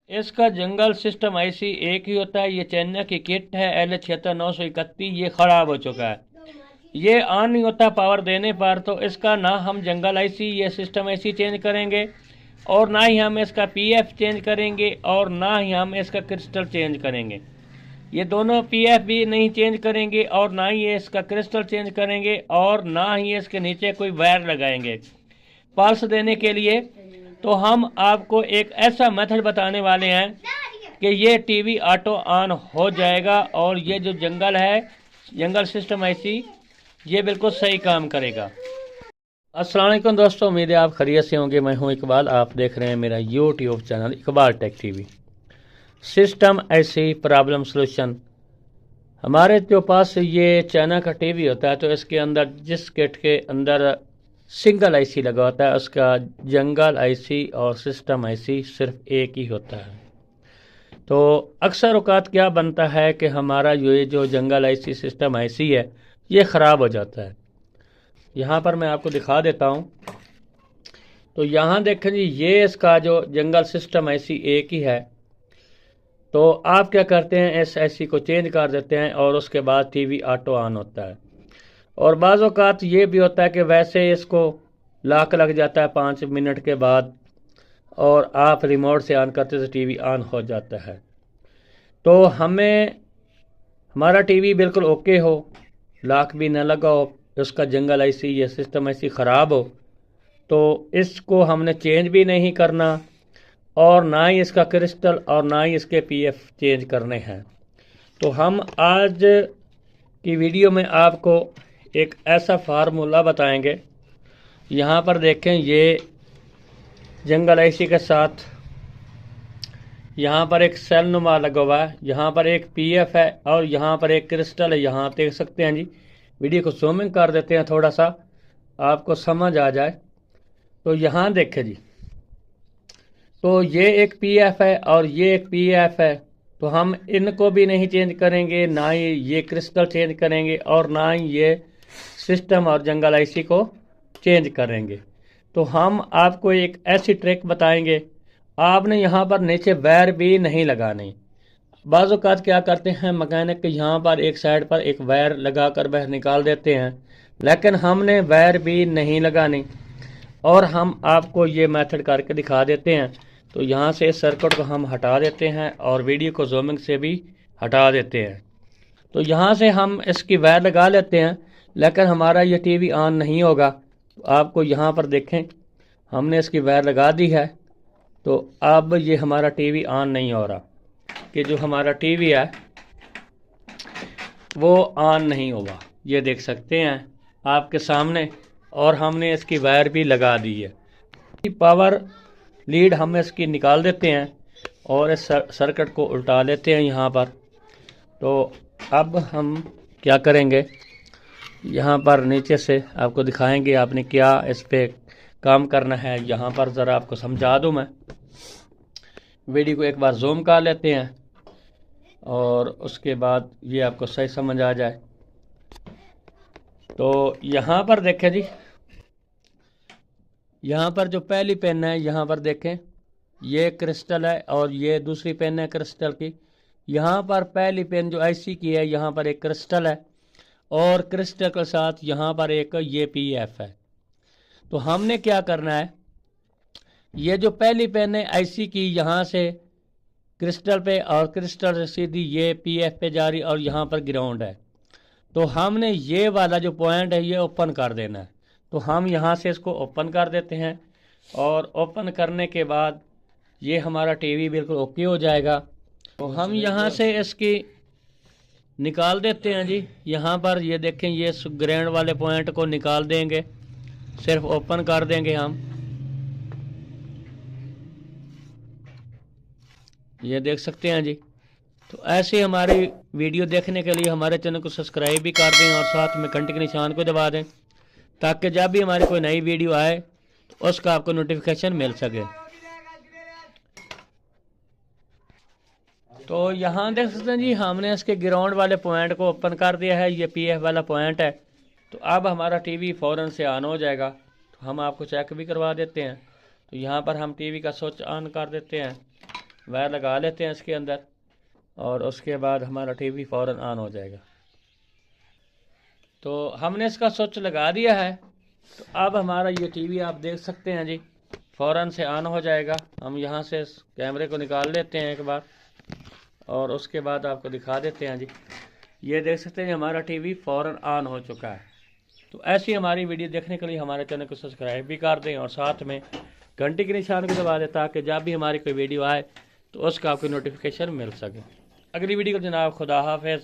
इसका जंगल system IC एक ही होता है। ये चाइना की किट है L76931। ये ख़राब हो चुका है, ये ऑन नहीं होता पावर देने पर। तो इसका ना हम जंगल आईसी ये सिस्टम आईसी चेंज करेंगे, और ना ही हम इसका पीएफ चेंज करेंगे, और ना ही हम इसका क्रिस्टल चेंज करेंगे। ये दोनों पीएफ भी नहीं चेंज करेंगे, और ना ही इसका क्रिस्टल चेंज करेंगे, और ना ही इसके नीचे कोई वायर लगाएंगे पल्स देने के लिए। तो हम आपको एक ऐसा मेथड बताने वाले हैं कि ये टीवी ऑटो ऑन हो जाएगा, और ये जो जंगल है जंगल सिस्टम आईसी ये बिल्कुल सही काम करेगा। अस्सलाम वालेकुम दोस्तों, उम्मीद है आप खैरियत से होंगे। मैं हूं इकबाल, आप देख रहे हैं मेरा YouTube channel Iqbal tech TV. System ऐसी प्रॉब्लम सोल्यूशन। हमारे जो पास ये चाइना का टीवी होता है, तो इसके अंदर जिस किट के अंदर सिंगल आईसी लगा होता है, उसका जंगल आईसी और सिस्टम आईसी सिर्फ एक ही होता है। तो अक्सर औकात क्या बनता है कि हमारा ये जो जंगल आईसी सिस्टम आईसी है ये ख़राब हो जाता है। यहाँ पर मैं आपको दिखा देता हूँ। तो यहाँ देखें जी, ये इसका जो जंगल सिस्टम आईसी एक ही है। तो आप क्या करते हैं, इस आईसी को चेंज कर देते हैं, और उसके बाद टीवी ऑटो ऑन होता है। और बाज़ औक़ात ये भी होता है कि वैसे इसको लॉक लग जाता है 5 मिनट के बाद, और आप रिमोट से ऑन करते तो टीवी ऑन हो जाता है। तो हमें हमारा टीवी बिल्कुल ओके हो, लॉक भी ना लगा हो, उसका जंगल आईसी ये सिस्टम आईसी ख़राब हो, तो इसको हमने चेंज भी नहीं करना, और ना ही इसका क्रिस्टल और ना ही इसके पीएफ चेंज करने हैं। तो हम आज की वीडियो में आपको एक ऐसा फार्मूला बताएंगे। यहाँ पर देखें, ये जंगल आईसी के साथ यहाँ पर एक सेल नुमा लगा हुआ है, यहाँ पर एक पीएफ है, और यहाँ पर एक क्रिस्टल है। यहाँ देख सकते हैं जी। वीडियो को ज़ूमिंग कर देते हैं थोड़ा सा, आपको समझ आ जाए। तो यहाँ देखें जी, तो ये एक पीएफ है और ये एक पीएफ है। तो हम इनको भी नहीं चेंज करेंगे, ना ही ये क्रिस्टल चेंज करेंगे, और ना ही ये सिस्टम और जंगल आईसी को चेंज करेंगे। तो हम आपको एक ऐसी ट्रिक बताएंगे। आपने यहाँ पर नीचे वायर भी नहीं लगाने। बाज़ औक़ात क्या करते हैं मैकेनिक, यहाँ पर एक साइड पर एक वायर लगा कर बाहर निकाल देते हैं, लेकिन हमने वायर भी नहीं लगानी, और हम आपको ये मेथड करके दिखा देते हैं। तो यहाँ से इस सर्किट को हम हटा देते हैं, और वीडियो को ज़ूमिंग से भी हटा देते हैं। तो यहाँ से हम इसकी वायर लगा लेते हैं, लेकिन हमारा ये टीवी ऑन नहीं होगा। तो आपको यहाँ पर देखें, हमने इसकी वायर लगा दी है, तो अब ये हमारा टीवी ऑन नहीं हो रहा, कि जो हमारा टीवी है वो ऑन नहीं होगा। ये देख सकते हैं आपके सामने, और हमने इसकी वायर भी लगा दी है। पावर लीड हम इसकी निकाल देते हैं, और इस सर्किट को उल्टा लेते हैं यहाँ पर। तो अब हम क्या करेंगे, यहाँ पर नीचे से आपको दिखाएंगे आपने क्या इस पर काम करना है। यहाँ पर ज़रा आपको समझा दूँ मैं। वीडियो को एक बार जूम कर लेते हैं, और उसके बाद ये आपको सही समझ आ जाए। तो यहाँ पर देखें जी, यहाँ पर जो पहली पेन है, यहाँ पर देखें ये क्रिस्टल है, और ये दूसरी पेन है क्रिस्टल की। यहाँ पर पहली पेन जो आईसी की है, यहाँ पर एक क्रिस्टल है, और क्रिस्टल के साथ यहाँ पर एक ये पीएफ है। तो हमने क्या करना है, ये जो पहली पेन है आईसी की, यहाँ से क्रिस्टल पे, और क्रिस्टल से सीधी ये पीएफ पे जा रही, और यहाँ पर ग्राउंड है। तो हमने ये वाला जो पॉइंट है ये ओपन कर देना है। तो हम यहाँ से इसको ओपन कर देते हैं, और ओपन करने के बाद ये हमारा टीवी बिल्कुल ओके हो जाएगा। तो हम यहाँ से इसकी निकाल देते हैं जी। यहाँ पर ये देखें, ये ग्राउंड वाले पॉइंट को निकाल देंगे, सिर्फ ओपन कर देंगे हम। ये देख सकते हैं जी। तो ऐसे हमारी वीडियो देखने के लिए हमारे चैनल को सब्सक्राइब भी कर दें, और साथ में घंटे के निशान को दबा दें, ताकि जब भी हमारी कोई नई वीडियो आए तो उसका आपको नोटिफिकेशन मिल सके। तो यहाँ देख सकते हैं जी, हमने इसके ग्राउंड वाले पॉइंट को ओपन कर दिया है, ये पीएफ वाला पॉइंट है। तो अब हमारा टीवी फ़ौरन से ऑन हो जाएगा। तो हम आपको चेक भी करवा देते हैं। तो यहाँ पर हम टीवी का स्विच ऑन कर देते हैं, वायर लगा लेते हैं इसके अंदर और उसके बाद हमारा टीवी फ़ौरन ऑन हो जाएगा। तो हमने इसका स्विच लगा दिया है, तो अब हमारा ये टीवी आप देख सकते हैं जी फ़ौरन से ऑन हो जाएगा। हम यहाँ से इस कैमरे को निकाल लेते हैं एक बार और उसके बाद आपको दिखा देते हैं जी। ये देख सकते हैं हमारा टीवी फ़ौरन ऑन हो चुका है। तो ऐसी हमारी वीडियो देखने के लिए हमारे चैनल को सब्सक्राइब भी कर दें और साथ में घंटी के निशान को दबा दें ताकि जब भी हमारी कोई वीडियो आए तो उसका आपको नोटिफिकेशन मिल सके। अगली वीडियो को जनाब खुदा हाफिज़।